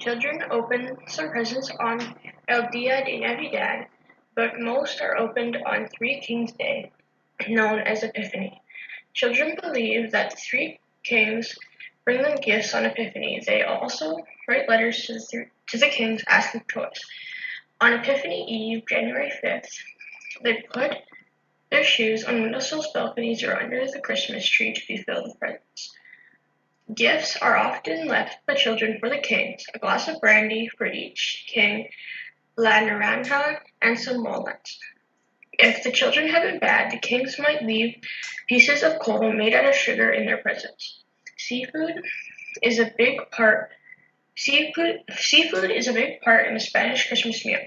Children open some presents on El Dia de Navidad, but most are opened on Three Kings Day, known as Epiphany. Children believe that the three kings bring them gifts on Epiphany. They also write letters to the kings asking for toys. On Epiphany Eve, January 5th, they put their shoes on windowsills, balconies, or under the Christmas tree to be filled with presents. Gifts are often left by children for the kings, a glass of brandy for each king, la naranja, and some walnuts. If the children have it bad, the kings might leave pieces of coal made out of sugar in their presents. Seafood is a big part Seafood is a big part in the Spanish Christmas meal,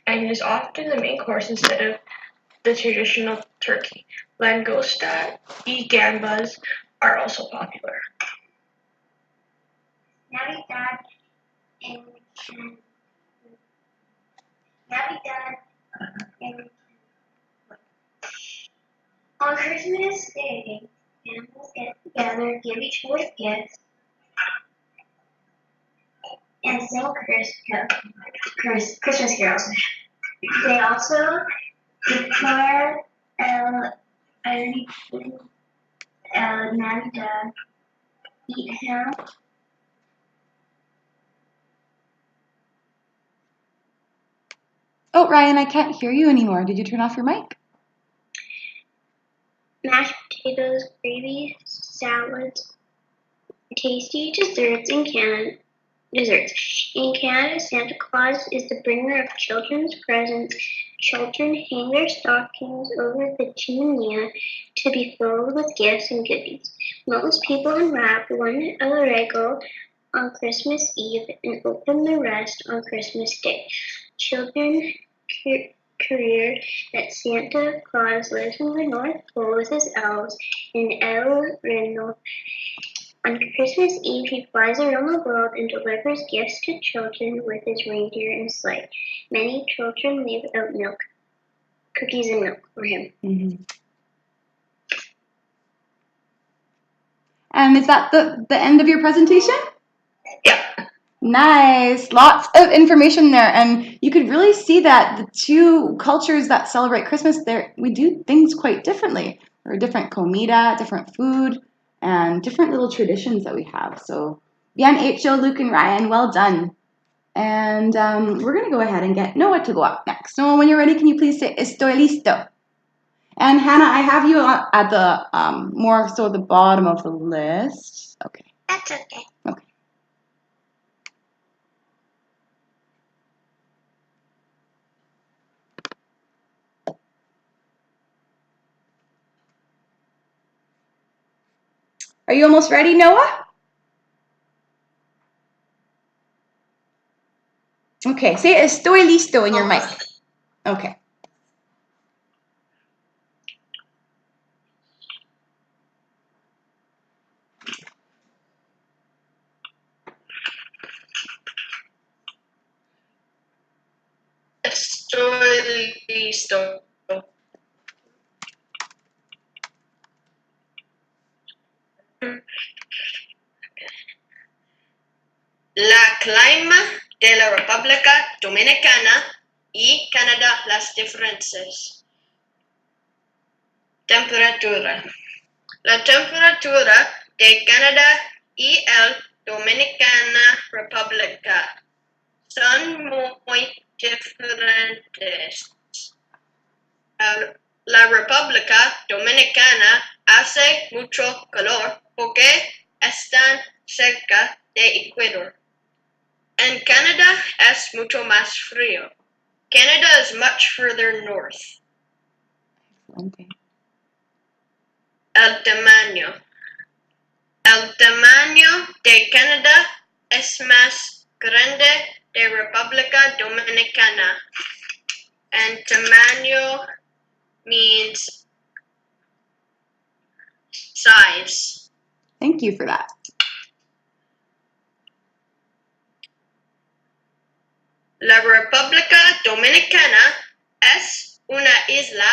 and is often the main course instead of the traditional turkey. Langosta y gambas are also popular. Navidad en Navidad en On Christmas Day, families get together, give each other gifts, and sing Christmas carols. They also declare Navidad, eat ham. Oh, Ryan, I can't hear you anymore. Did you turn off your mic? Mashed potatoes, gravy, salads, tasty desserts in Canada. In Canada, Santa Claus is the bringer of children's presents. Children hang their stockings over the chimney to be filled with gifts and goodies. Most people unwrap one of the regalo on Christmas Eve and open the rest on Christmas Day. Children career that Santa Claus lives in the North Pole with his elves in El Reno. On Christmas Eve, he flies around the world and delivers gifts to children with his reindeer and sleigh. Many children leave out milk, cookies and milk for him. Mm-hmm. And is that the end of your presentation? Yeah. Nice. Lots of information there. And you could really see that the two cultures that celebrate Christmas, we do things quite differently. There are different comida, different food, and different little traditions that we have. So, bien hecho, Luke and Ryan. Well done. And we're going to go ahead and get Noah to go up next. Noah, when you're ready, can you please say, estoy listo? And Hannah, I have you at the more so the bottom of the list. Okay. That's okay. Okay. Are you almost ready, Noah? Okay, say estoy listo in your mic. Okay. Estoy listo. La clima de la República Dominicana y Canadá las diferencias. Temperatura. La temperatura de Canadá y el Dominicana República son muy diferentes. La República Dominicana hace mucho calor porque están cerca de Ecuador. En Canadá es mucho más frío. Canada is much further north. Okay. El tamaño. El tamaño de Canadá es más grande de República Dominicana. And tamaño means size. Thank you for that. La República Dominicana es una isla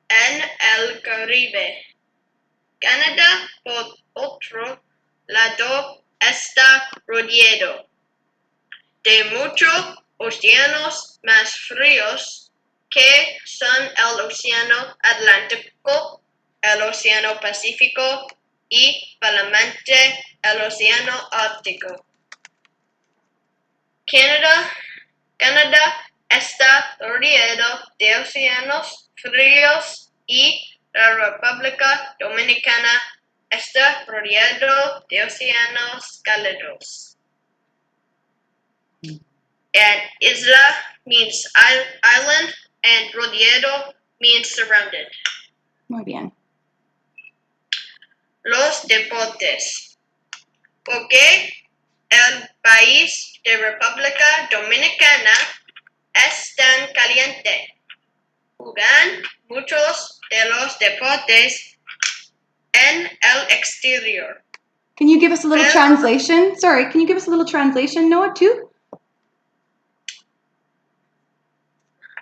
en el Caribe. Canadá, por otro lado, está rodeado. de muchos océanos más fríos que son el Océano Atlántico, el Océano Pacífico y finalmente el Océano Ártico. Canadá está rodeado de océanos fríos y la República Dominicana está rodeado de océanos cálidos. And isla means island and rodeado means surrounded. Muy bien. Los deportes. ¿Por qué el país de República Dominicana es tan caliente? Juegan muchos de los deportes en el exterior. Can you give us a little translation? Sorry, can you give us a little translation, Noah, too?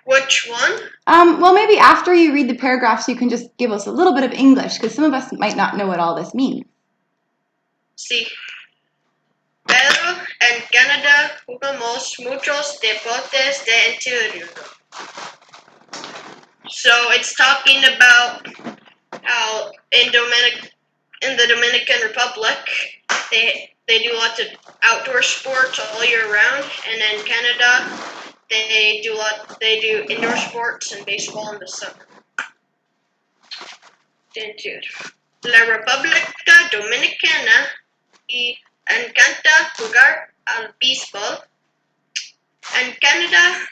Which one? Well, maybe after you read the paragraphs, you can just give us a little bit of English, because some of us might not know what all this means. Sí. Pero en Canadá jugamos muchos deportes de interior. So it's talking about how in the Dominican Republic, they do lots of outdoor sports all year round, and in Canada, they do indoor sports and baseball in the summer. La República Dominicana y encanta jugar al béisbol. En Canada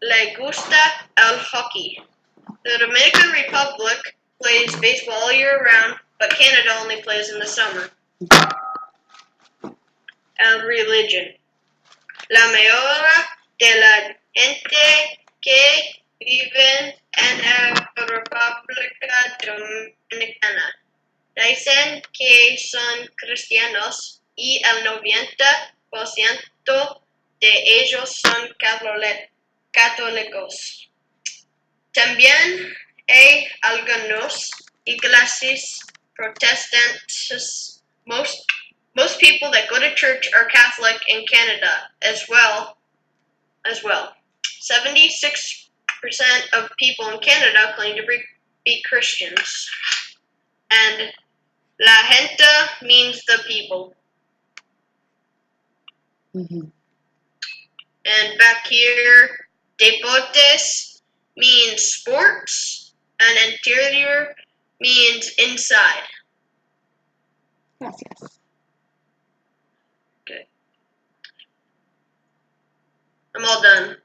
le gusta el hockey. The Dominican Republic plays baseball all year round, but Canada only plays in the summer. El religion. La mayoría de la gente que vive en la República Dominicana dicen que son cristianos y el 90% de ellos son católicos. También hay algunos iglesias protestantes. Most people that go to church are Catholic in Canada as well. 76% of people in Canada claim to be Christians. And la gente means the people. Mm-hmm. And back here, deportes means sports, and interior means inside. Gracias. Okay. I'm all done.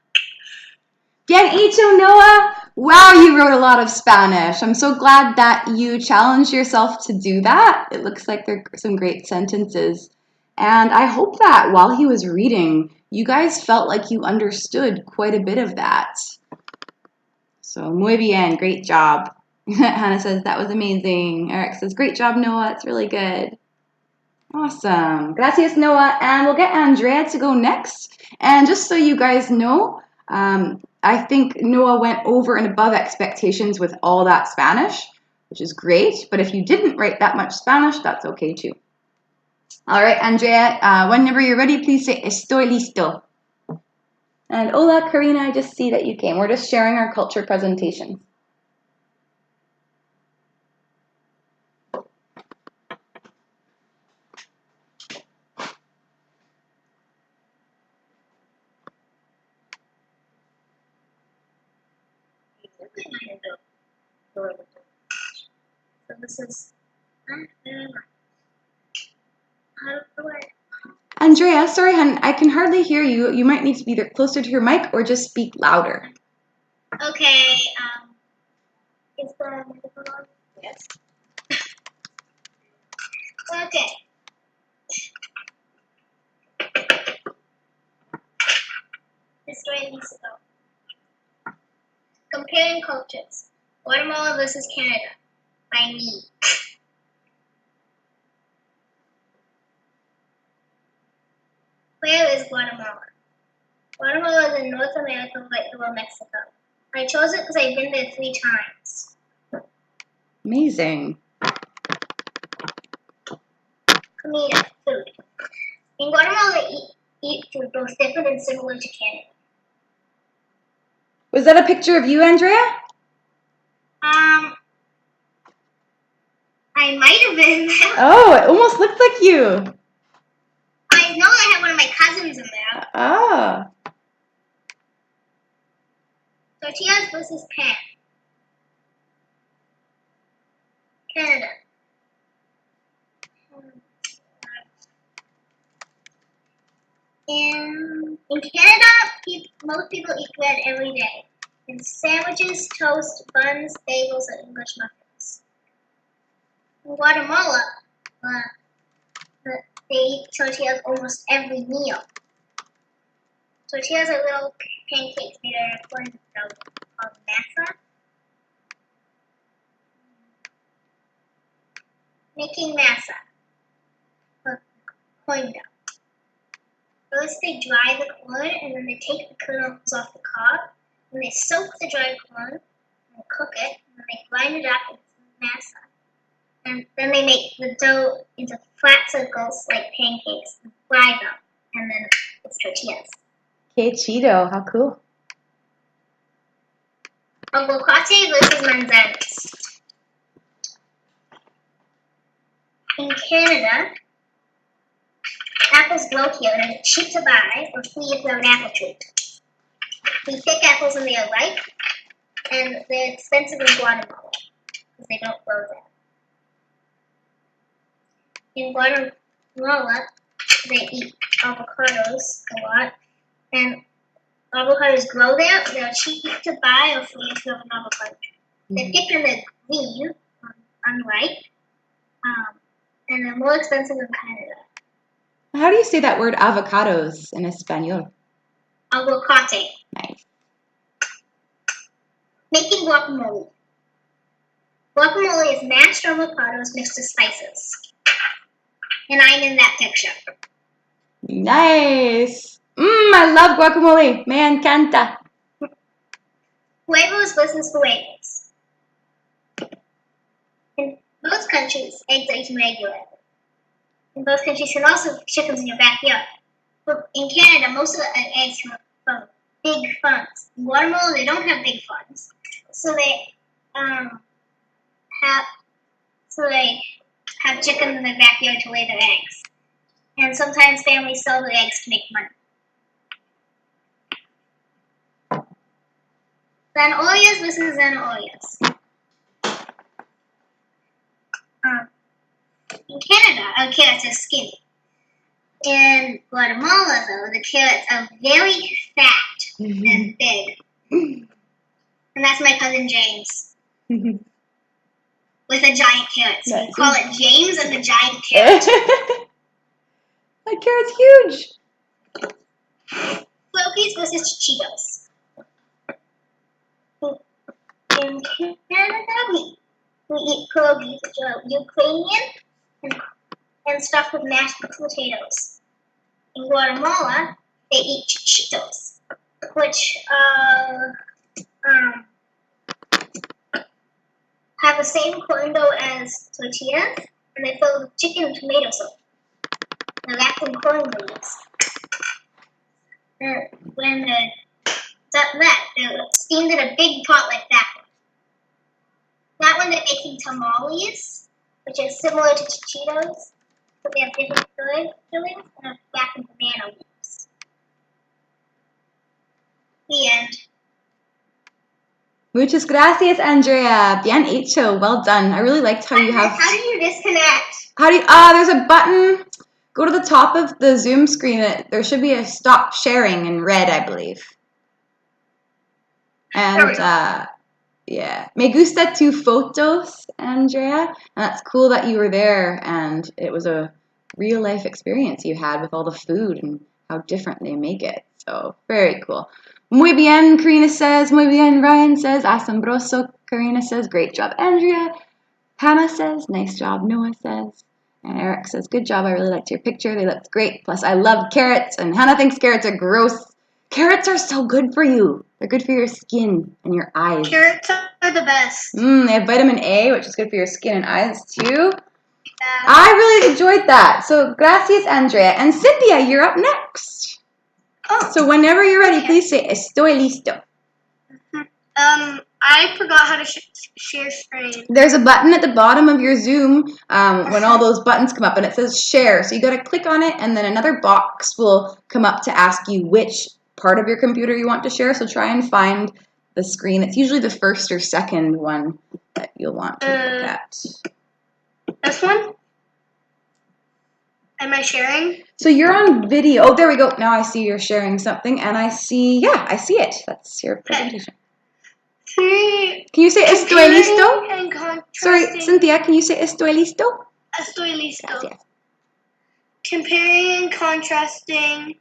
Bien hecho, Noah. Wow, you wrote a lot of Spanish. I'm so glad that you challenged yourself to do that. It looks like there are some great sentences. And I hope that while he was reading, you guys felt like you understood quite a bit of that. So, muy bien. Great job. Hannah says, that was amazing. Eric says, great job, Noah. It's really good. Awesome. Gracias, Noah. And we'll get Andrea to go next. And just so you guys know, I think Noah went over and above expectations with all that Spanish, which is great. But if you didn't write that much Spanish, that's okay too. All right, Andrea, whenever you're ready, please say, estoy listo. And hola, Karina, I just see that you came. We're just sharing our culture presentation. So this is Andrea, sorry, hon, I can hardly hear you. You might need to be either closer to your mic or just speak louder. okay. Is the microphone on? Yes. Okay. Estoy listo. Comparing cultures. Guatemala versus Canada. By me. Where is Guatemala? Guatemala is in North America, right below Mexico. I chose it because I've been there 3 times. Amazing. Comida, food. In Guatemala, eat food both and similar to Canada. Was that a picture of you, Andrea? I might have been. Oh, it almost looked like you. I know I had one of my cousins in there. Oh. Tortillas versus pan. Canada. In Canada, most people eat bread every day. In sandwiches, toast, buns, bagels, and English muffins. In Guatemala, they eat tortillas almost every meal. Tortillas are little pancakes made out of corn dough called masa. Making masa, or corn dough. First, they dry the corn, and then they take the kernels off the cob, and they soak the dried corn, and cook it, and then they grind it up into masa. And then they make the dough into flat circles like pancakes and fry them, and then it's tortillas. Que chido. How cool. Aguacate versus manzanas. In Canada, apples grow here and are cheap to buy or free if you have an apple tree. We pick apples when they are ripe, and they're expensive in Guatemala because they don't grow there. In Guatemala, they eat avocados a lot, and avocados grow there. They're cheap to buy or free if you have an avocado tree. They're picked when they're green, unripe, and they're more expensive in Canada. How do you say that word avocados in Espanol? Aguacate. Nice. Making guacamole. Guacamole is mashed avocados mixed with spices. And I'm in that picture. Nice. I love guacamole. Me encanta. Huevos versus huevos. In most countries, eggs are eaten regularly. In most countries, you can also have chickens in your backyard. But in Canada, most of the eggs come from big farms. In Guatemala, they don't have big farms, so they have chickens in their backyard to lay their eggs. And sometimes families sell their eggs to make money. Zanahorias versus zanahorias. In Canada, carrots are skinny. In Guatemala, though, the carrots are very fat and big. And that's my cousin James. With a giant carrot. So we call it James and the giant carrot. That carrot's huge. Flokies versus Cheetos. In Canada, we eat pierogies, which are Ukrainian and stuffed with mashed potatoes. In Guatemala, they eat chichitos, which have the same corn dough as tortillas, and they fill with chicken and tomato sauce. They're wrapped in corn leaves. When they're steamed in a big pot like that one. That one they're making tamales, which are similar to chichitos, but they have different fillings and are wrapped in banana leaves. The end. Muchas gracias, Andrea. Bien hecho. Well done. I really liked how you have... How do you disconnect? There's a button. Go to the top of the Zoom screen. There should be a stop sharing in red, I believe. And, yeah. Me gusta tu fotos, Andrea. And that's cool that you were there. And it was a real-life experience you had with all the food and how different they make it. So, very cool. Muy bien, Karina says. Muy bien, Ryan says. Asombroso, Karina says. Great job, Andrea. Hannah says. Nice job, Noah says. And Eric says, good job. I really liked your picture. They looked great. Plus, I love carrots. And Hannah thinks carrots are gross. Carrots are so good for you. They're good for your skin and your eyes. Carrots are the best. They have vitamin A, which is good for your skin and eyes, too. I really enjoyed that. So, gracias, Andrea. And Cynthia, you're up next. Oh. So whenever you're ready, please say estoy listo. I forgot how to share screen. There's a button at the bottom of your Zoom when all those buttons come up, and it says share. So you got to click on it, and then another box will come up to ask you which part of your computer you want to share. So try and find the screen. It's usually the first or second one that you'll want to look at. This one? Am I sharing? So you're on video. Oh, there we go. Now I see you're sharing something, and I see it. That's your presentation. Can you say estoy listo? Sorry, Cynthia, can you say estoy listo? Estoy listo. Gracias. Comparing and contrasting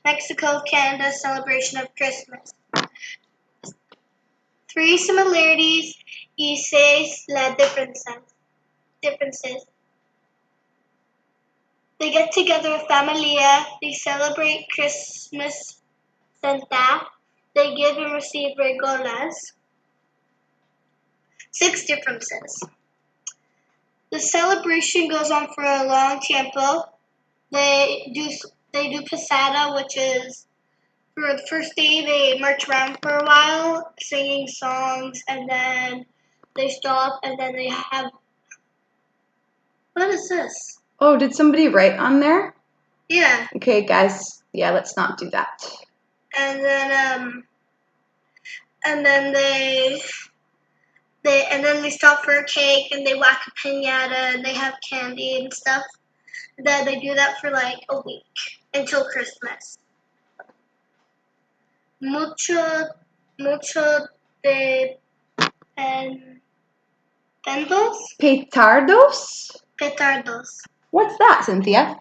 Mexico, Canada's celebration of Christmas. 3 similarities y 6 differences. They get together with familia. They celebrate Christmas, Santa. They give and receive regalas. 6 differences. The celebration goes on for a long tiempo. They do posada, which is for the first day they march around for a while singing songs, and then they stop, and then they have. What is this? Oh, did somebody write on there? Yeah. Okay, guys. Yeah, let's not do that. And then they stop for a cake, and they whack a piñata, and they have candy and stuff. Then they do that for like a week until Christmas. Mucho de Petardos? petardos. What's that, Cynthia?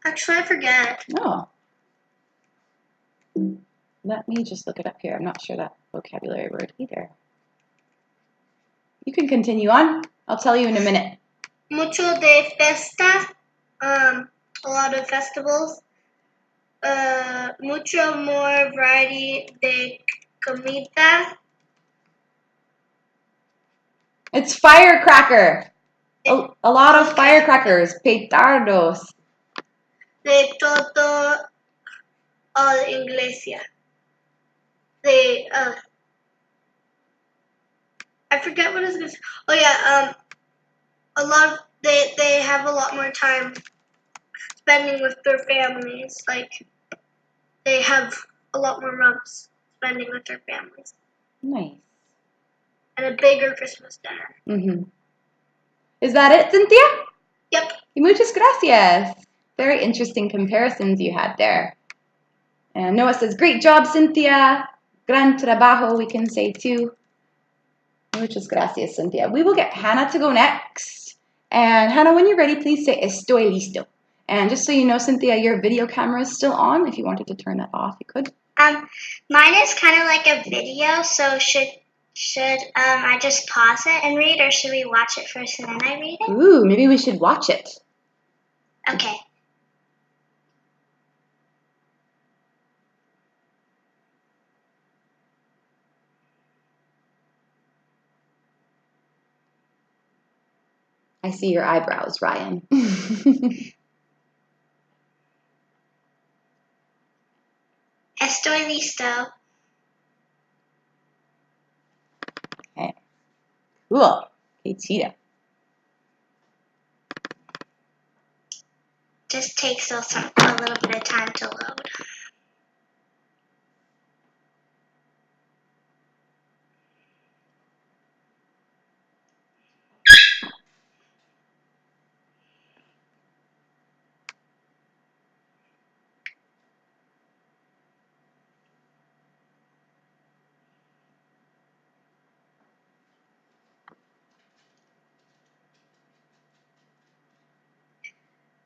Actually, I forget. Oh. Let me just look it up here. I'm not sure that vocabulary word either. You can continue on. I'll tell you in a minute. Mucho de festa. A lot of festivals. Mucho more variety de comida. It's firecracker. A lot of firecrackers. Petardos. De todo a la iglesia. They I forget what it is. Oh yeah, a lot of, they have a lot more time spending with their families. Like they have a lot more months spending with their families. Nice. And a bigger Christmas dinner. Mm-hmm. Is that it, Cynthia? Yep. Muchas gracias. Very interesting comparisons you had there. And Noah says, great job, Cynthia. Gran trabajo, we can say too. Muchas gracias, Cynthia. We will get Hannah to go next. And Hannah, when you're ready, please say estoy listo. And just so you know, Cynthia, your video camera is still on. If you wanted to turn that off, you could. Mine is kind of like a video, so should I just pause it and read, or should we watch it first and then I read it? Ooh, maybe we should watch it. Okay. I see your eyebrows, Ryan. Estoy listo. Okay. Cool. Okay, Cheetah. Just takes a little bit of time to load.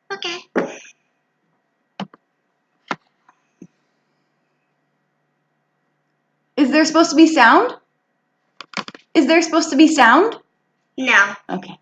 Okay. Is there supposed to be sound? Is there supposed to be sound? No. Okay.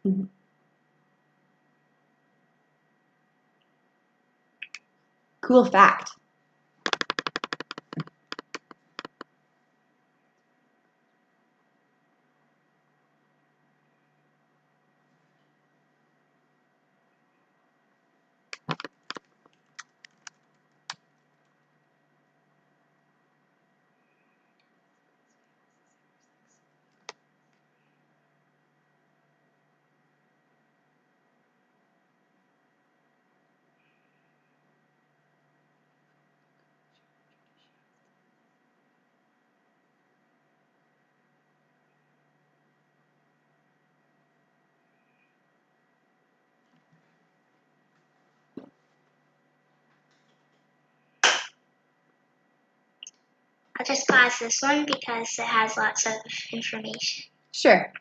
Mhm. Cool fact. I'll just pause this one because it has lots of information. Sure.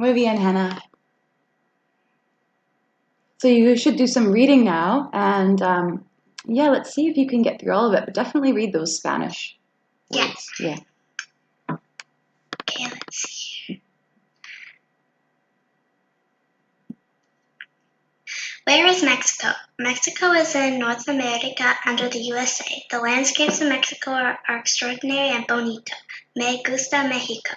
Muy bien, Hannah. So you should do some reading now, and yeah, let's see if you can get through all of it. But definitely read those Spanish words. Yes. Yeah. Okay, let's see. Where is Mexico? Mexico is in North America under the USA. The landscapes of Mexico are extraordinary and bonito. Me gusta Mexico.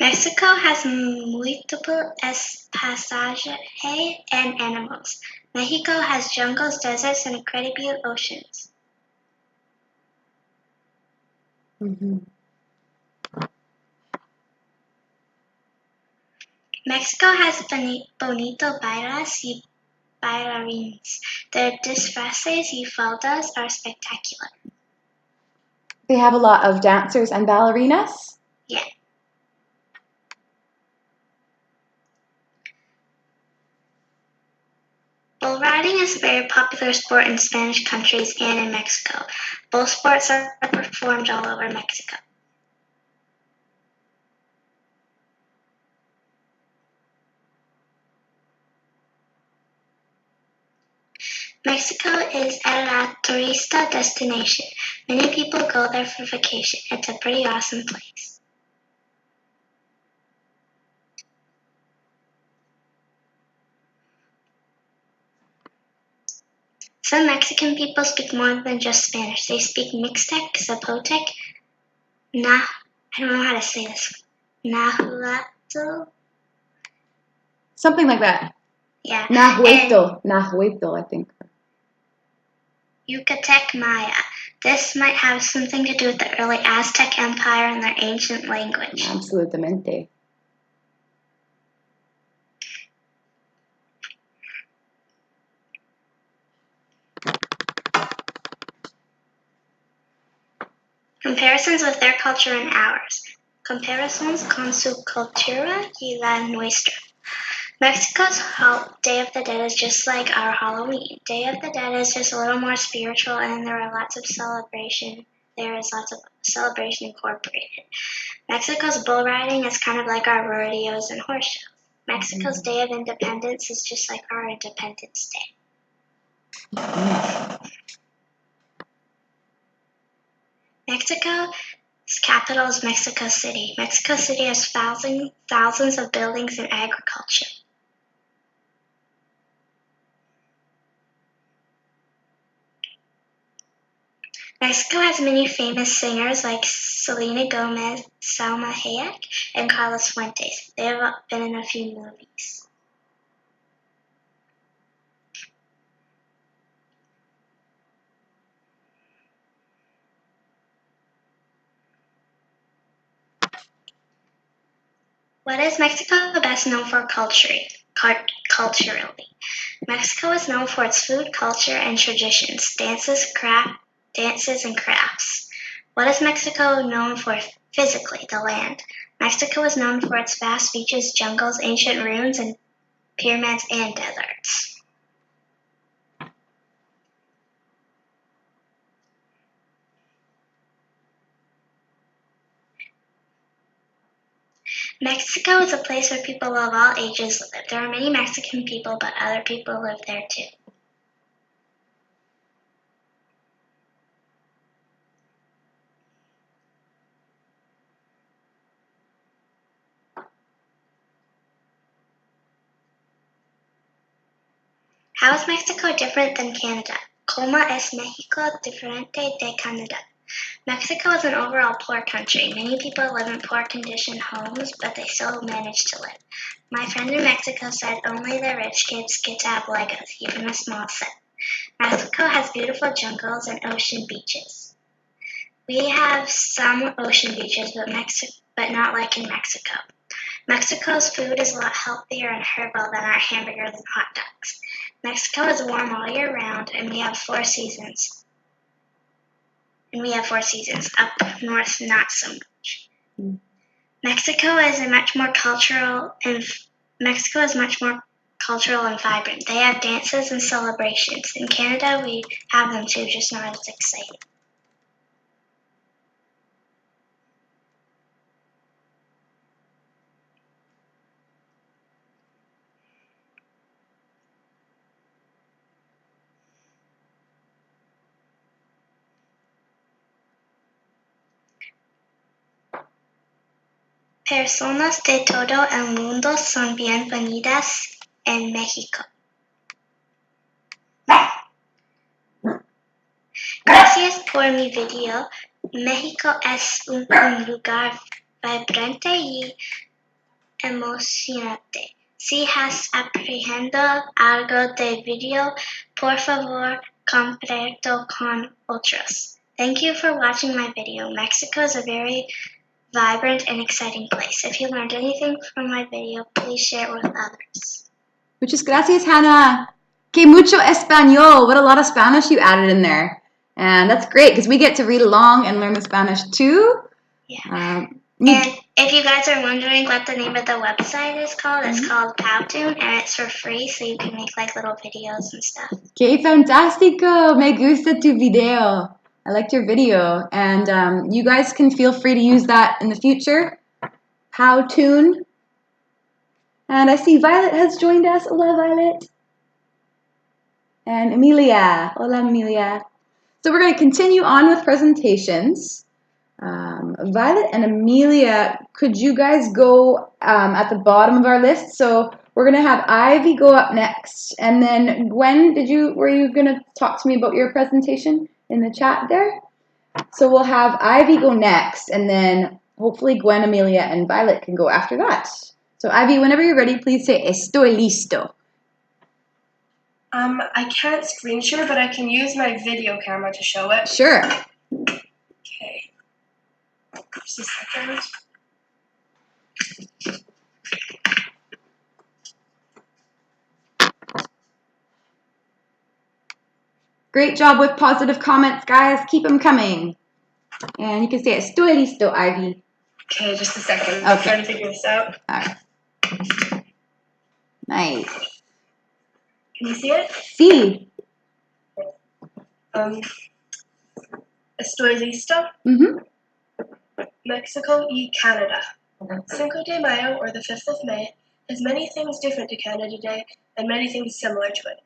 Mexico has multiple paisajes and animals. Mexico has jungles, deserts, and incredible oceans. Mm-hmm. Mexico has bonito bailas y bailarines. Their disfraces y faldas are spectacular. They have a lot of dancers and ballerinas. Yeah. Bull riding is a very popular sport in Spanish countries and in Mexico. Bull sports are performed all over Mexico. Mexico is a turista destination. Many people go there for vacation. It's a pretty awesome place. Some Mexican people speak more than just Spanish. They speak Mixtec, Zapotec, I don't know how to say this. Nahuatl? Something like that. Yeah. Nahuatl, I think. Yucatec Maya. This might have something to do with the early Aztec Empire and their ancient language. Absolutamente. Comparisons with their culture and ours. Comparisons con su cultura y la nuestra. Mexico's Day of the Dead is just like our Halloween. Day of the Dead is just a little more spiritual, and there are lots of celebration. There is lots of celebration incorporated. Mexico's bull riding is kind of like our rodeos and horse shows. Mexico's Day of Independence is just like our Independence Day. Mexico's capital is Mexico City. Mexico City has thousands of buildings and agriculture. Mexico has many famous singers like Selena Gomez, Salma Hayek, and Carlos Fuentes. They have been in a few movies. What is Mexico best known for culturally? Mexico is known for its food, culture, and traditions, dances, and crafts. What is Mexico known for physically? The land. Mexico is known for its vast beaches, jungles, ancient ruins, and pyramids and deserts. Mexico is a place where people of all ages live. There are many Mexican people, but other people live there too. How is Mexico different than Canada? ¿Cómo es México diferente de Canadá? Mexico is an overall poor country. Many people live in poor conditioned homes, but they still manage to live. My friend in Mexico said only the rich kids get to have Legos, even a small set. Mexico has beautiful jungles and ocean beaches. We have some ocean beaches, but not like in Mexico. Mexico's food is a lot healthier and herbal than our hamburgers and hot dogs. Mexico is warm all year round, and we have 4 seasons. Up north, not so much. Mexico is much more cultural and vibrant. They have dances and celebrations. In Canada, we have them too, just not as exciting. Personas de todo el mundo son bienvenidas en México. Gracias por mi video. México es un lugar vibrante y emocionante. Si has aprendido algo de video, por favor, compártelo con otros. Thank you for watching my video. Mexico is a very vibrant and exciting place. If you learned anything from my video, please share it with others. Muchas gracias, Hannah. Que mucho español. What a lot of Spanish you added in there. And that's great because we get to read along and learn the Spanish too. Yeah. And if you guys are wondering what the name of the website is called, it's called Powtoon, and it's for free, so you can make like little videos and stuff. Que fantástico. Me gusta tu video. I liked your video. And you guys can feel free to use that in the future. Powtoon. And I see Violet has joined us. Hola, Violet. And Amelia. Hola, Amelia. So we're going to continue on with presentations. Violet and Amelia, could you guys go at the bottom of our list? So we're going to have Ivy go up next. And then Gwen, were you going to talk to me about your presentation in the chat there? So we'll have Ivy go next, and then hopefully Gwen, Amelia, and Violet can go after that. So Ivy, whenever you're ready, please say estoy listo. I can't screen share, but I can use my video camera to show it. Sure. Okay. Just a second. Great job with positive comments, guys. Keep them coming. And you can say estoy listo, Ivy. Okay, just a second. I'm trying to figure this out. All right. Nice. Can you see it? Sí. Estoy listo. Mexico y Canada. Cinco de Mayo, or the 5th of May, has many things different to Canada Day and many things similar to it.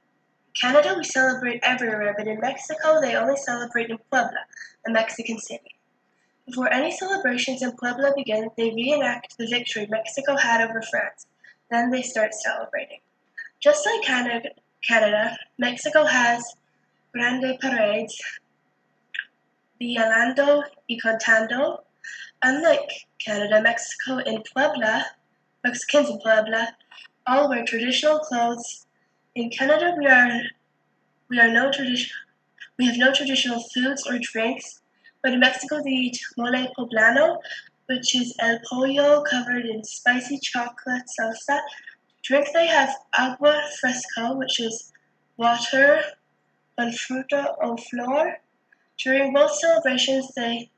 In Canada, we celebrate everywhere, but in Mexico, they only celebrate in Puebla, a Mexican city. Before any celebrations in Puebla begin, they reenact the victory Mexico had over France. Then they start celebrating. Just like Canada, Mexico has grande parades, bailando y cantando. Unlike Canada, Mexicans in Puebla, all wear traditional clothes. In Canada, we have no traditional foods or drinks, but in Mexico they eat mole poblano, which is el pollo covered in spicy chocolate salsa. Drink they have agua fresca, which is water con fruta o flor. During both celebrations, there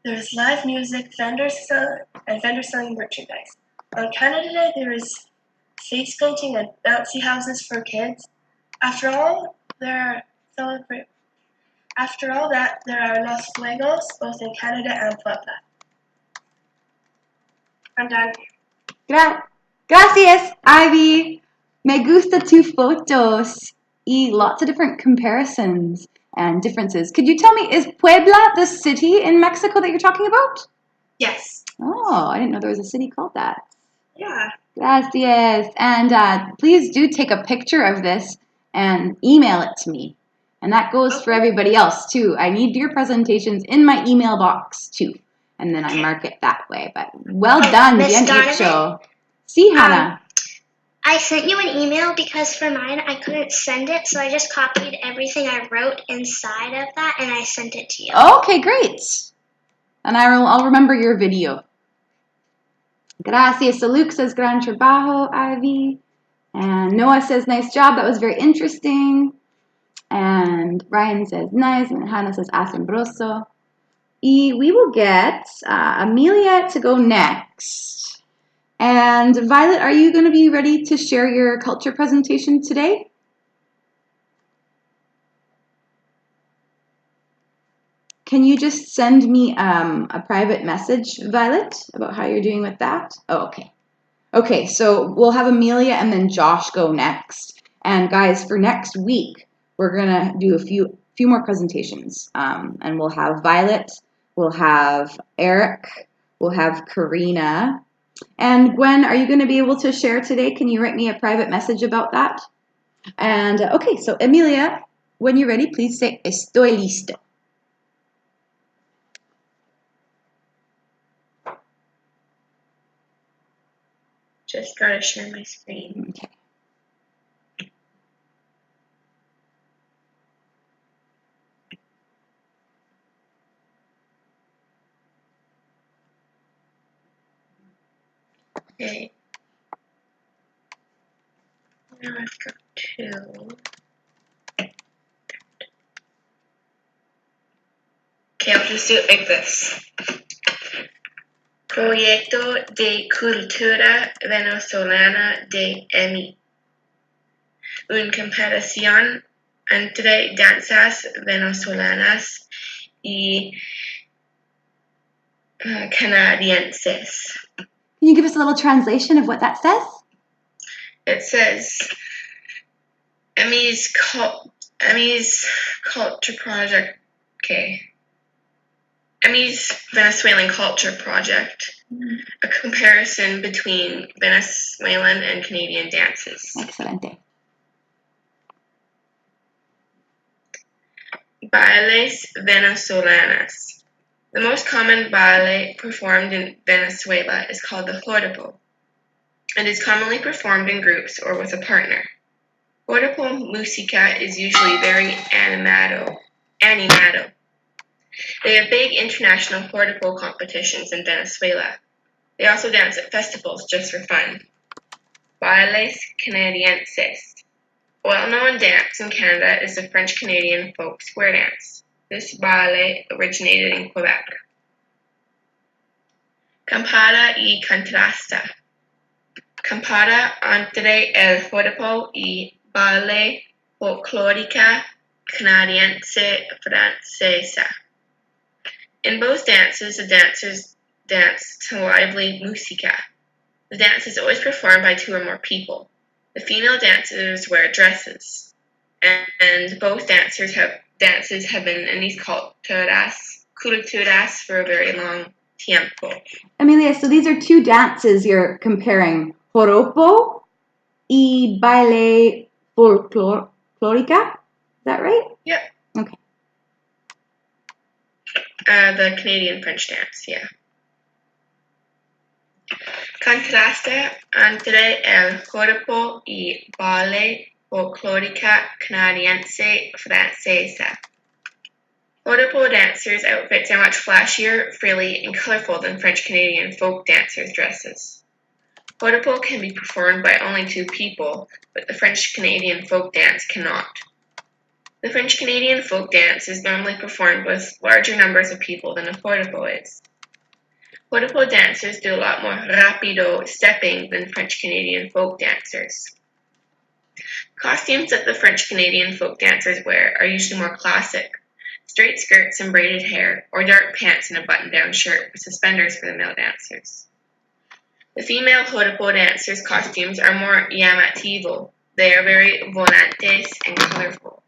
is live music, vendors selling merchandise. On Canada Day, there is face painting and bouncy houses for kids. After all that, there are Los Fuegos, both in Canada and Puebla. I'm done. Gracias, Ivy. Me gusta tu fotos. Y lots of different comparisons and differences. Could you tell me, is Puebla the city in Mexico that you're talking about? Yes. Oh, I didn't know there was a city called that. Yeah. Gracias. And please do take a picture of this and email it to me. And that goes for everybody else too. I need your presentations in my email box too. And then I mark it that way. But well done, Miss bien Donovan? hecho. See, Hannah. I sent you an email because for mine I couldn't send it, so I just copied everything I wrote inside of that and I sent it to you. Okay, great. And I'll remember your video. Gracias. So Luke says, gran trabajo, Ivy. And Noah says, nice job. That was very interesting. And Ryan says, nice. And Hannah says, asombroso. Y we will get Amelia to go next. And Violet, are you going to be ready to share your culture presentation today? Can you just send me a private message, Violet, about how you're doing with that? Oh, okay. Okay, so we'll have Amelia and then Josh go next. And guys, for next week, we're gonna do a few more presentations. And we'll have Violet, we'll have Eric, we'll have Karina. And Gwen, are you gonna be able to share today? Can you write me a private message about that? And okay, so Amelia, when you're ready, please say estoy listo. Just gotta share my screen. Okay. Okay. Now I've got two. Okay, I'll just do it like this. Proyecto de Cultura Venezolana de EMI. Una comparación entre danzas venezolanas y canadienses. Can you give us a little translation of what that says? It says EMI's culture project. Okay. EMI's Venezuelan culture project. A comparison between Venezuelan and Canadian dances. Excelente. Bailes venezolanas. The most common baile performed in Venezuela is called the joropo and is commonly performed in groups or with a partner. Joropo música is usually very animado. They have big international joropo competitions in Venezuela. They also dance at festivals just for fun. Bailes canadienses. A well-known dance in Canada is the French-Canadian folk square dance. This baile originated in Quebec. Compara y contrasta. Compara entre el joropo y baile folclórica canadiense francesa. In both dances, the dancers dance to lively música. The dance is always performed by two or more people. The female dancers wear dresses, and both dances have been in these culturas for a very long tiempo. Amelia, so these are two dances you're comparing, joropo y baile folclórica. Is that right? Yep. Okay. The Canadian French dance, yeah. Contraste entre el joropo y baile folclórica canadiense francesa. Joropo dancers' outfits are much flashier, frilly, and colorful than French-Canadian folk dancers' dresses. Joropo can be performed by only 2 people, but the French-Canadian folk dance cannot. The French-Canadian folk dance is normally performed with larger numbers of people than a Joropo is. Joropo dancers do a lot more rapido stepping than French-Canadian folk dancers. Costumes that the French-Canadian folk dancers wear are usually more classic: straight skirts and braided hair, or dark pants and a button-down shirt with suspenders for the male dancers. The female Joropo dancers' costumes are more llamativo. They are very volantes and colorful.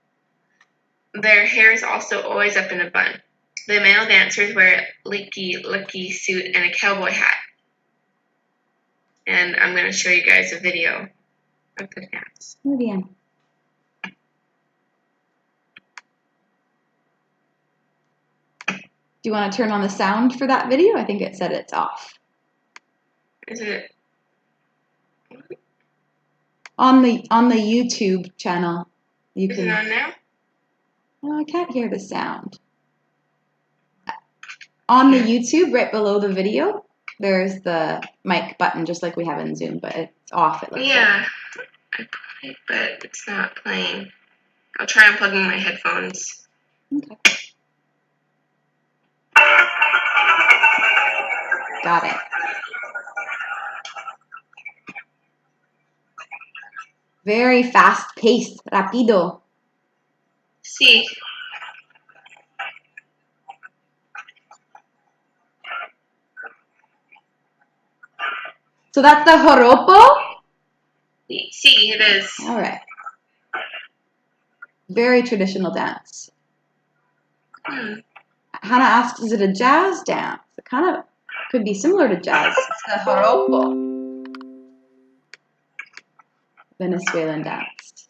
Their hair is also always up in a bun. The male dancers wear a licky suit and a cowboy hat. And I'm going to show you guys a video of the dance. Muy bien. Do you want to turn on the sound for that video? I think it said it's off. Is it? On the YouTube channel, you Is it on now? Oh, I can't hear the sound. On the YouTube, right below the video, there's the mic button, just like we have in Zoom, but it's off. It looks Yeah, I put it, but it's not playing. I'll try unplugging my headphones. Okay. Got it. Very fast paced, rapido. Sí. So that's the joropo? Sí, it is. All right. Very traditional dance. Hannah asks, is it a jazz dance? It kind of could be similar to jazz. It's the joropo. Venezuelan dance.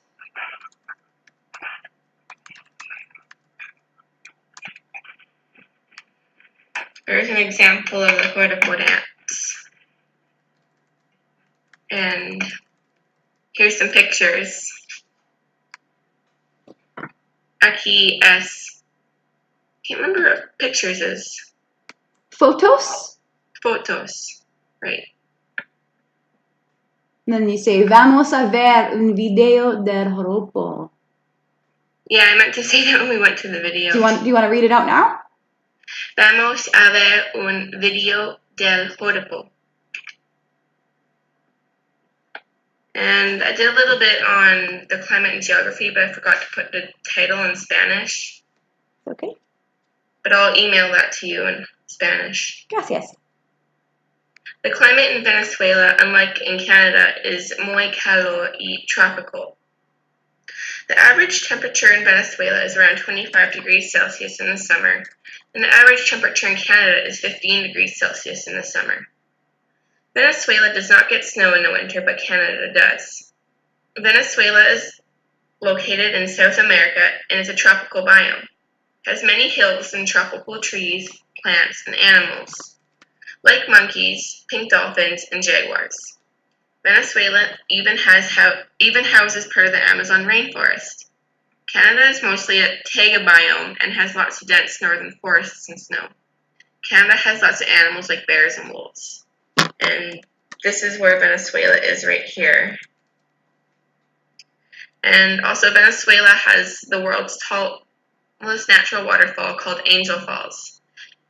There's an example of the joropo dance. And here's some pictures. Aquí es. Can't remember what pictures is. Photos? Photos. Right. And then you say, vamos a ver un video del joropo. Yeah, I meant to say that when we went to the video. Do you want to read it out now? Vamos a ver un video del joropo. And I did a little bit on the climate and geography, but I forgot to put the title in Spanish. Okay. But I'll email that to you in Spanish. Gracias. The climate in Venezuela, unlike in Canada, is muy calor y tropical. The average temperature in Venezuela is around 25 degrees Celsius in the summer, and the average temperature in Canada is 15 degrees Celsius in the summer. Venezuela does not get snow in the winter, but Canada does. Venezuela is located in South America and is a tropical biome. It has many hills and tropical trees, plants, and animals, like monkeys, pink dolphins, and jaguars. Venezuela even houses part of the Amazon rainforest. Canada is mostly a taiga biome and has lots of dense northern forests and snow. Canada has lots of animals like bears and wolves. And this is where Venezuela is right here. And also Venezuela has the world's tallest natural waterfall called Angel Falls.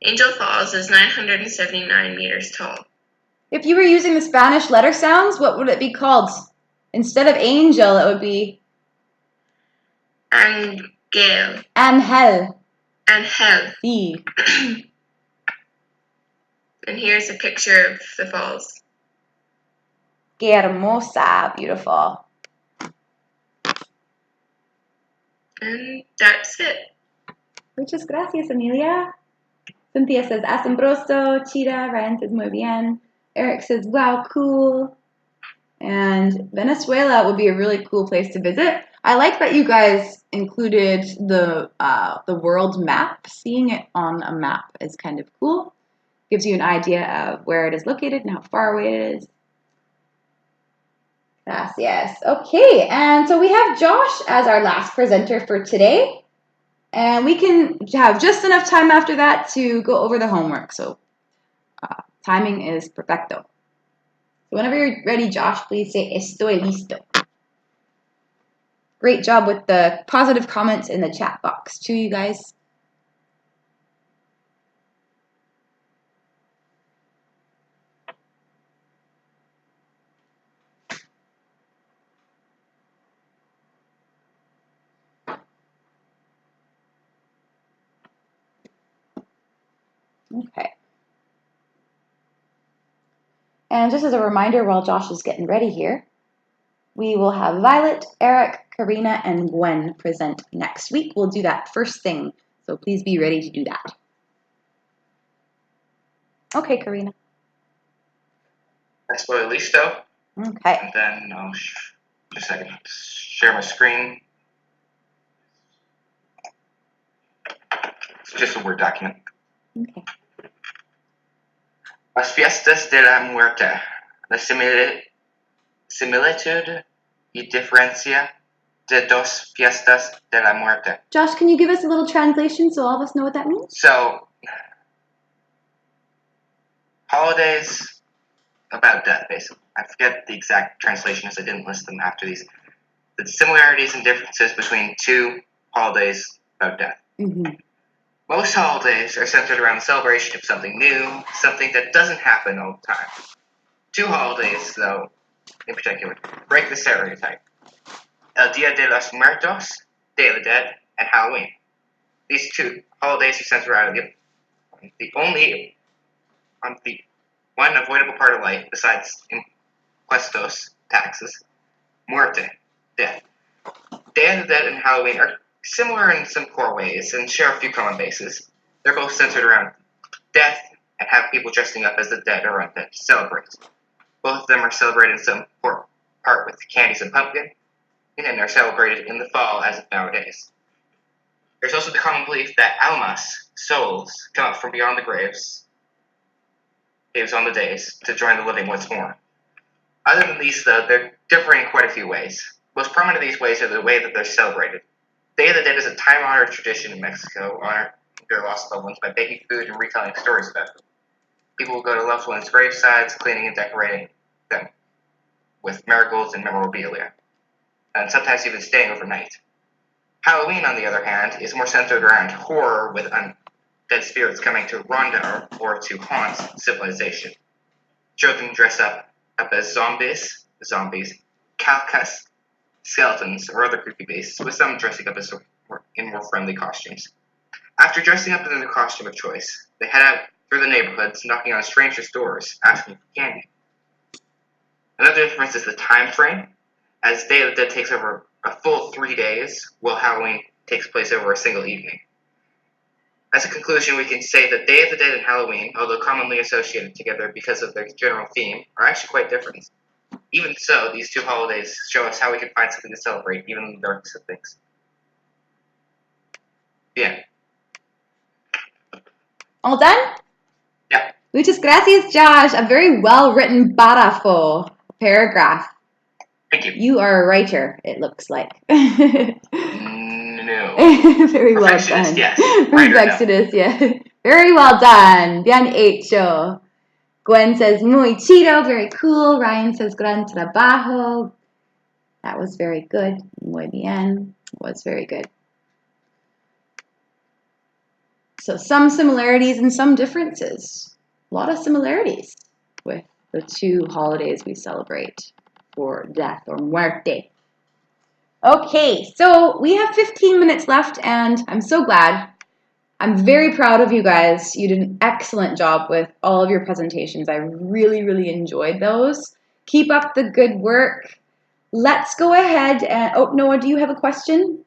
Angel Falls is 979 meters tall. If you were using the Spanish letter sounds, what would it be called? Instead of angel, it would be Angel. Angel. Angel. Sí. And here's a picture of the falls. Qué hermosa. Beautiful. And that's it. Muchas gracias, Amelia. Cynthia says, asombroso. Chida. Ryan says, muy bien. Eric says, wow, cool. And Venezuela would be a really cool place to visit. I like that you guys included the world map. Seeing it on a map is kind of cool. Gives you an idea of where it is located and how far away it is. Yes. Okay, and so we have Josh as our last presenter for today. And we can have just enough time after that to go over the homework. So timing is perfecto. So whenever you're ready, Josh, please say estoy listo. Great job with the positive comments in the chat box too, you guys. Okay. And just as a reminder, while Josh is getting ready here, we will have Violet, Eric, Karina, and Gwen present next week. We'll do that first thing, so please be ready to do that. Okay, Karina. Estoy listo. Okay. And then I'll just a second. Share my screen. It's just a Word document. Okay. Las fiestas de la muerte. La similitud y diferencia de dos fiestas de la muerte. Josh, can you give us a little translation so all of us know what that means? So, holidays about death, basically. I forget the exact translation as I didn't list them after these. The similarities and differences between two holidays about death. Mm-hmm. Most holidays are centered around the celebration of something new, something that doesn't happen all the time. Two holidays, though, in particular, break the stereotype. El Dia de los Muertos, Day of the Dead, and Halloween. These two holidays are centered around the only one avoidable part of life besides impuestos, taxes, muerte, death. Day of the Dead and Halloween are similar in some core ways and share a few common bases. They're both centered around death and have people dressing up as the dead or undead to celebrate. Both of them are celebrated in some part with candies and pumpkin, and are celebrated in the fall as of nowadays. There's also the common belief that almas, souls, come up from beyond the graves on the days to join the living once more. Other than these, though, they're differing in quite a few ways. Most prominent of these ways are the way that they're celebrated. Day of the Dead is a time-honored tradition in Mexico, honoring their lost loved ones by baking food and retelling stories about them. People will go to loved ones' gravesides, cleaning and decorating them with marigolds and memorabilia, and sometimes even staying overnight. Halloween, on the other hand, is more centered around horror, with undead spirits coming to rondar or to haunt civilization. Children dress up as zombies, calcas, skeletons, or other creepy beasts, with some dressing up in more friendly costumes. After dressing up in their costume of choice, they head out through the neighborhoods, knocking on strangers' doors, asking for candy. Another difference is the time frame, as Day of the Dead takes over a full 3 days, while Halloween takes place over a single evening. As a conclusion, we can say that Day of the Dead and Halloween, although commonly associated together because of their general theme, are actually quite different. Even so, these two holidays show us how we can find something to celebrate, even in the darkest of things. Yeah. All done? Yeah. Muchas gracias, Josh. A very well-written párrafo, paragraph. Thank you. You are a writer, it looks like. No. Very well done. Yes. Perfectionist, yeah. Very well done. Bien hecho. Gwen says, muy chido, very cool. Ryan says, gran trabajo. That was very good. Muy bien. Was very good. So some similarities and some differences. A lot of similarities with the two holidays we celebrate for death or muerte. Okay, so we have 15 minutes left, and I'm so glad. I'm very proud of you guys. You did an excellent job with all of your presentations. I really, really enjoyed those. Keep up the good work. Let's go ahead and, oh, Noah, do you have a question?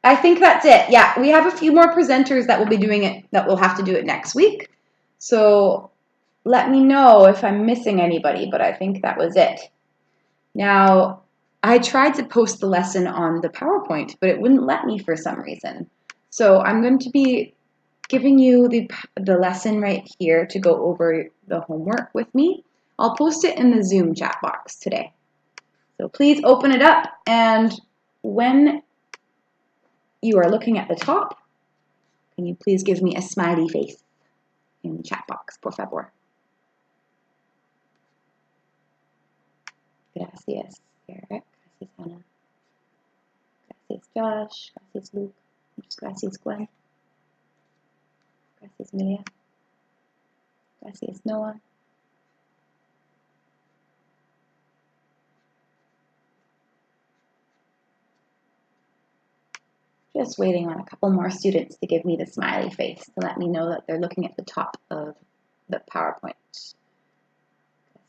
I think that's it. Yeah, we have a few more presenters that will be doing it, that will have to do it next week. So let me know if I'm missing anybody, but I think that was it. Now, I tried to post the lesson on the PowerPoint, but it wouldn't let me for some reason. So I'm going to be giving you the lesson right here to go over the homework with me. I'll post it in the Zoom chat box today. So please open it up, and when you are looking at the top, can you please give me a smiley face in the chat box, por favor? Gracias, Eric. Gracias, Ana. Gracias, Josh. Gracias, Luke. Muchas gracias, Gwen. Gracias, Maria. Gracias, Noah. Just waiting on a couple more students to give me the smiley face to let me know that they're looking at the top of the PowerPoint.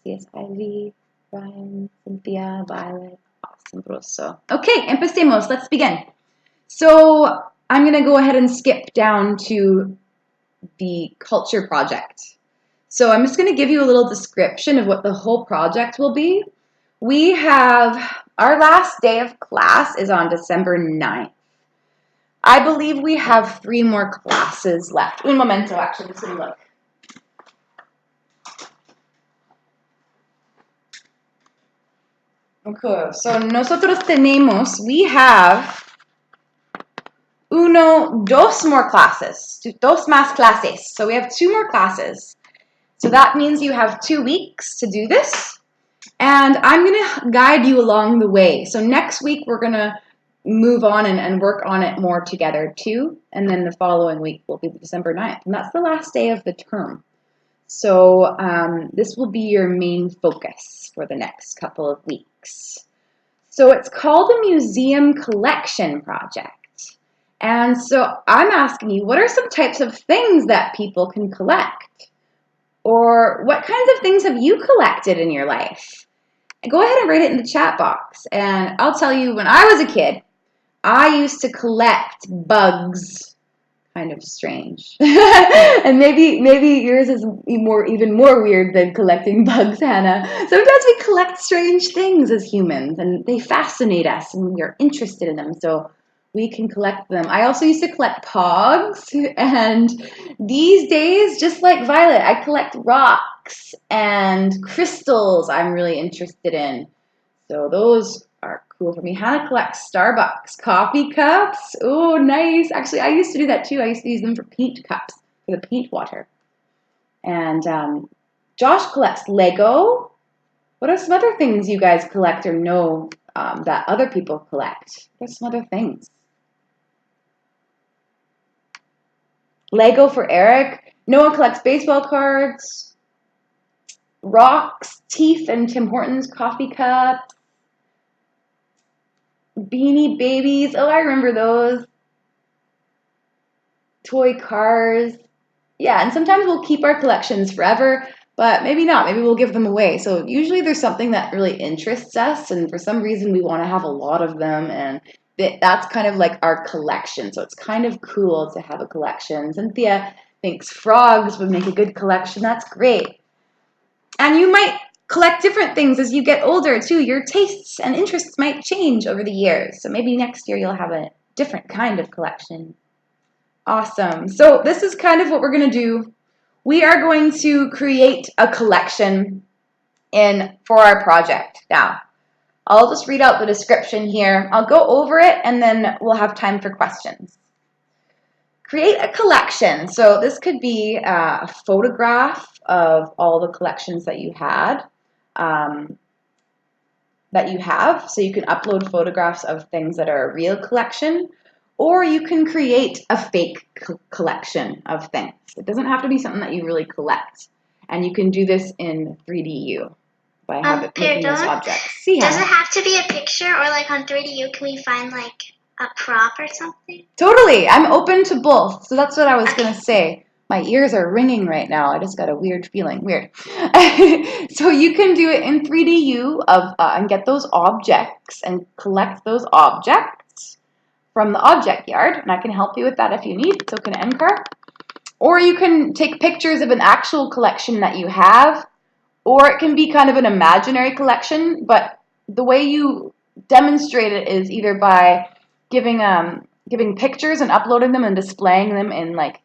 Gracias, Ivy, Brian, Cynthia, Violet. Asombroso. Okay, empecemos. Let's begin. So I'm going to go ahead and skip down to the culture project. So I'm just going to give you a little description of what the whole project will be. We have, our last day of class is on December 9th. I believe we have 3 more classes left. Un momento, actually, let's look. Okay, so nosotros tenemos, we have dos more classes, dos más clases. So we have 2 more classes. So that means you have 2 weeks to do this. And I'm going to guide you along the way. So next week we're going to move on and work on it more together too. And then the following week will be December 9th. And that's the last day of the term. So this will be your main focus for the next couple of weeks. So it's called a museum collection project. And so I'm asking you, what are some types of things that people can collect? Or what kinds of things have you collected in your life? Go ahead and write it in the chat box. And I'll tell you, when I was a kid, I used to collect bugs. Kind of strange. And maybe yours is even more weird than collecting bugs, Hannah. Sometimes we collect strange things as humans, and they fascinate us, and we are interested in them, so we can collect them. I also used to collect pogs, and these days, just like Violet, I collect rocks and crystals I'm really interested in. So those are cool for me. Hannah collects Starbucks coffee cups. Oh, nice. Actually, I used to do that too. I used to use them for paint cups, for the paint water. And Josh collects Lego. What are some other things you guys collect or know that other people collect? What are some other things? Lego for Eric. Noah collects baseball cards. Rocks, Teeth and Tim Hortons coffee cups. Beanie Babies. Oh, I remember those. Toy cars. Yeah, and sometimes we'll keep our collections forever, but maybe not. Maybe we'll give them away. So usually there's something that really interests us, and for some reason we want to have a lot of them, and that's kind of like our collection. So it's kind of cool to have a collection. Cynthia thinks frogs would make a good collection. That's great. And you might collect different things as you get older too. Your tastes and interests might change over the years. So maybe next year you'll have a different kind of collection. Awesome. So this is kind of what we're going to do. We are going to create a collection for our project. Now, I'll just read out the description here. I'll go over it and then we'll have time for questions. Create a collection. So this could be a photograph of all the collections that you had, So you can upload photographs of things that are a real collection, or you can create a fake collection of things. It doesn't have to be something that you really collect. And you can do this in 3DU by making those objects. Does it have to be a picture, or like on 3DU, can we find like a prop or something? Totally. I'm open to both. So that's what I was going to say. My ears are ringing right now. I just got a weird feeling. Weird. So you can do it in 3DU and get those objects and collect those objects from the object yard. And I can help you with that if you need. So can NCAR. Or you can take pictures of an actual collection that you have. Or it can be kind of an imaginary collection. But the way you demonstrate it is either by giving pictures and uploading them and displaying them in like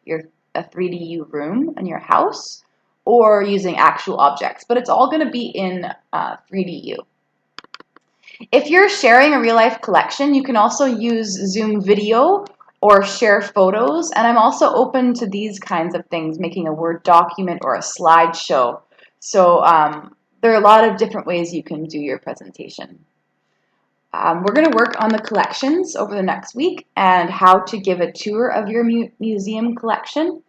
a 3DU room in your house, or using actual objects, but it's all going to be in 3DU. If you're sharing a real life collection, you can also use Zoom video or share photos. And I'm also open to these kinds of things, making a Word document or a slideshow. So there are a lot of different ways you can do your presentation. We're going to work on the collections over the next week and how to give a tour of your museum collection.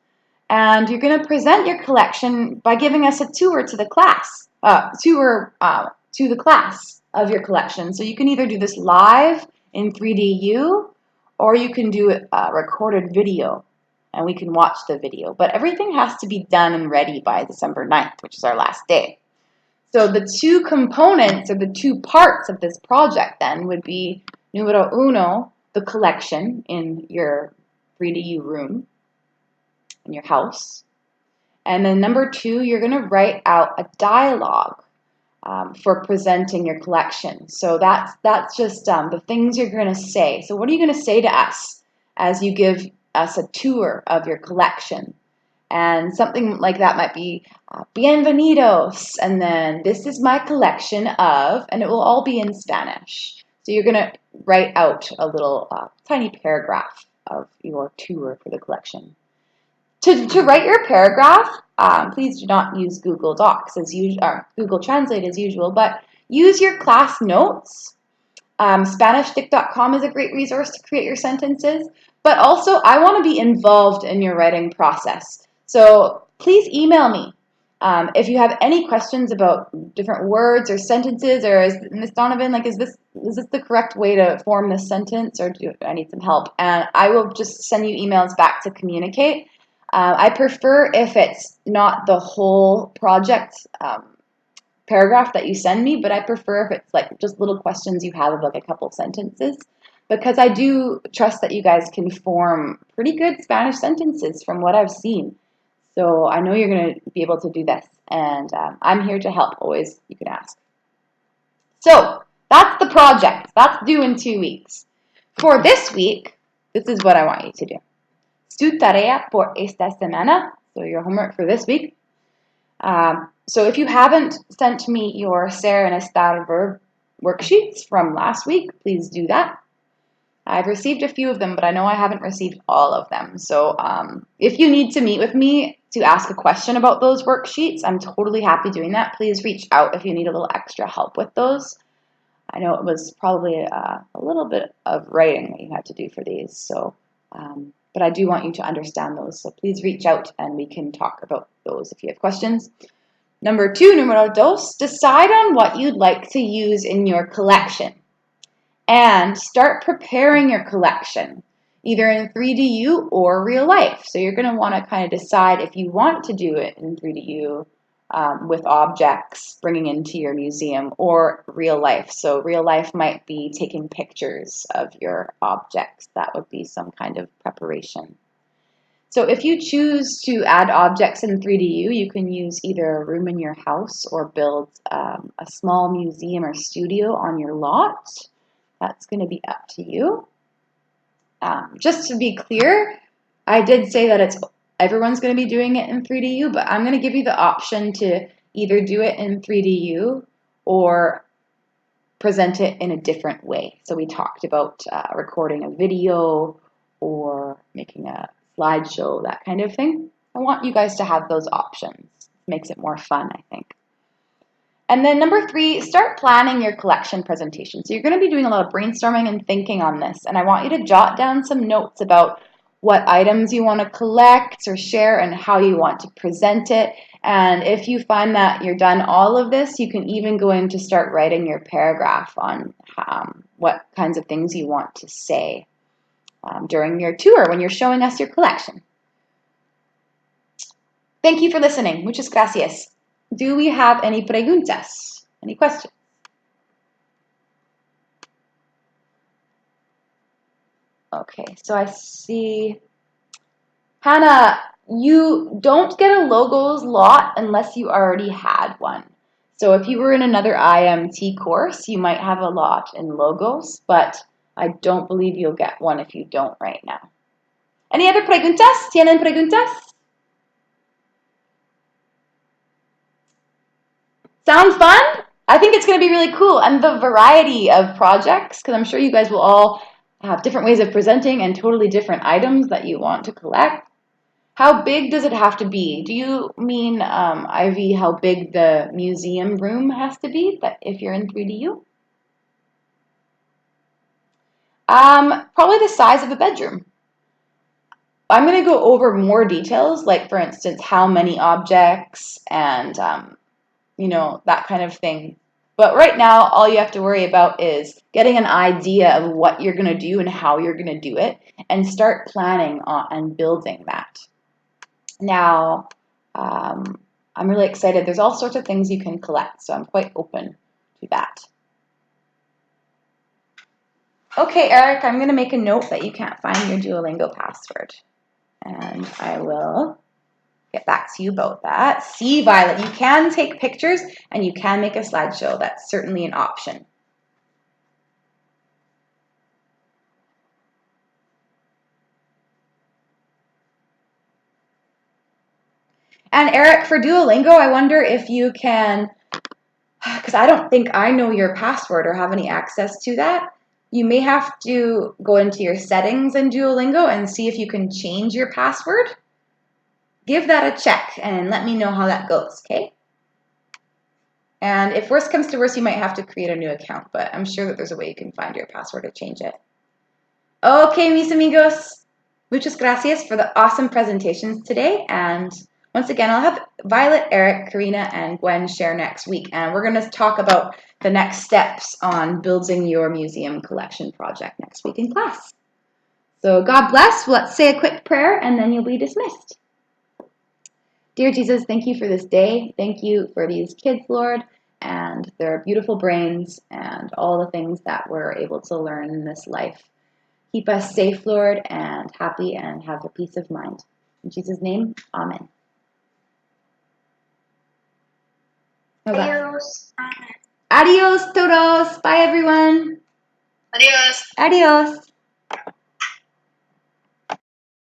And you're going to present your collection by giving us a tour to the class, to the class of your collection. So you can either do this live in 3DU, or you can do a recorded video, and we can watch the video. But everything has to be done and ready by December 9th, which is our last day. So the two components, or the two parts of this project then, would be numero uno, the collection in your 3DU room, in your house. And then number two, you're going to write out a dialogue for presenting your collection. So that's just the things you're going to say. So what are you going to say to us as you give us a tour of your collection? And something like that might be bienvenidos, and then this is my collection of, and it will all be in Spanish. So you're going to write out a little tiny paragraph of your tour for the collection. To write your paragraph, please do not use Google Docs as usual, or Google Translate as usual, but use your class notes. SpanishDict.com is a great resource to create your sentences, but also I want to be involved in your writing process. So please email me if you have any questions about different words or sentences, or is Ms. Donovan, like, is this the correct way to form this sentence, or do I need some help? And I will just send you emails back to communicate. I prefer if it's not the whole project paragraph that you send me, but I prefer if it's like just little questions you have of like a couple sentences, because I do trust that you guys can form pretty good Spanish sentences from what I've seen. So I know you're going to be able to do this, and I'm here to help. Always, you can ask. So that's the project. That's due in 2 weeks. For this week, this is what I want you to do. Su tarea por esta semana, so your homework for this week. So if you haven't sent me your ser and estar verb worksheets from last week, please do that. I've received a few of them, but I know I haven't received all of them. So if you need to meet with me to ask a question about those worksheets, I'm totally happy doing that. Please reach out if you need a little extra help with those. I know it was probably a little bit of writing that you had to do for these, so but I do want you to understand those. So please reach out and we can talk about those if you have questions. Number two, numero dos, decide on what you'd like to use in your collection. And start preparing your collection, either in 3DU or real life. So you're going to want to kind of decide if you want to do it in 3DU with objects bringing into your museum, or real life. So real life might be taking pictures of your objects. That would be some kind of preparation. So if you choose to add objects in 3DU, you can use either a room in your house or build a small museum or studio on your lot. That's going to be up to you. Just to be clear, I did say that everyone's going to be doing it in 3DU, but I'm going to give you the option to either do it in 3DU or present it in a different way. So we talked about recording a video or making a slideshow, that kind of thing. I want you guys to have those options. It makes it more fun, I think. And then number three, start planning your collection presentation. So you're going to be doing a lot of brainstorming and thinking on this. And I want you to jot down some notes about what items you want to collect or share and how you want to present it. And if you find that you're done all of this, you can even go in to start writing your paragraph on what kinds of things you want to say during your tour when you're showing us your collection. Thank you for listening. Muchas gracias. Do we have any preguntas? Any questions? Okay, so I see. Hannah, you don't get a logos lot unless you already had one. So if you were in another IMT course, you might have a lot in logos, but I don't believe you'll get one if you don't right now. Any other preguntas? ¿Tienen preguntas? Sound fun? I think it's going to be really cool. And the variety of projects, because I'm sure you guys will all have different ways of presenting and totally different items that you want to collect. How big does it have to be? Do you mean, Ivy, how big the museum room has to be that if you're in 3DU? Probably the size of a bedroom. I'm going to go over more details, like for instance, how many objects and, that kind of thing. But right now, all you have to worry about is getting an idea of what you're going to do and how you're going to do it, and start planning on and building that. Now, I'm really excited. There's all sorts of things you can collect, so I'm quite open to that. Okay, Eric, I'm going to make a note that you can't find your Duolingo password. And I will get back to you about that. See, Violet, you can take pictures and you can make a slideshow. That's certainly an option. And Eric, for Duolingo, I wonder if you can, because I don't think I know your password or have any access to that. You may have to go into your settings in Duolingo and see if you can change your password. Give that a check and let me know how that goes, okay? And if worse comes to worse, you might have to create a new account, but I'm sure that there's a way you can find your password to change it. Okay, mis amigos. Muchas gracias for the awesome presentations today. And once again, I'll have Violet, Eric, Karina, and Gwen share next week. And we're going to talk about the next steps on building your museum collection project next week in class. So God bless. Let's say a quick prayer and then you'll be dismissed. Dear Jesus, thank you for this day. Thank you for these kids, Lord, and their beautiful brains and all the things that we're able to learn in this life. Keep us safe, Lord, and happy and have a peace of mind. In Jesus' name, amen. Adios. Adios, todos. Bye, everyone. Adios. Adios.